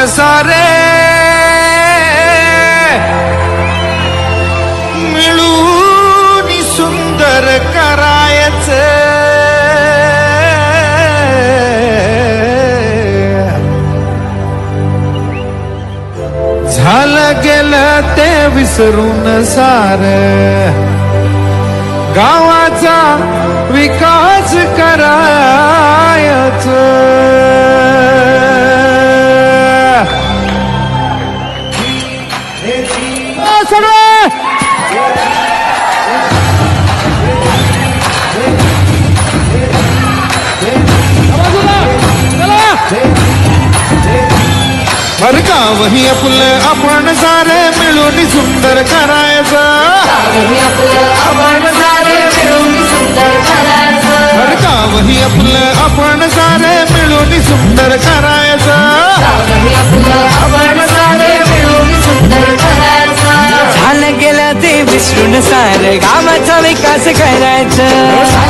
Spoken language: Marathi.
सारे मिळून सुंदर करायचं. झालं गेलं ते विसरून सारं गावाचा विकास करायचं. हर गाव ही आपलं आपण सारे मिळून सुंदर करायचं. हर गाव ही आपलं आपण सारे मिळून सुंदर करायचं. झालं गेलं ते विसरून सारं गावाचा विकास करायचं.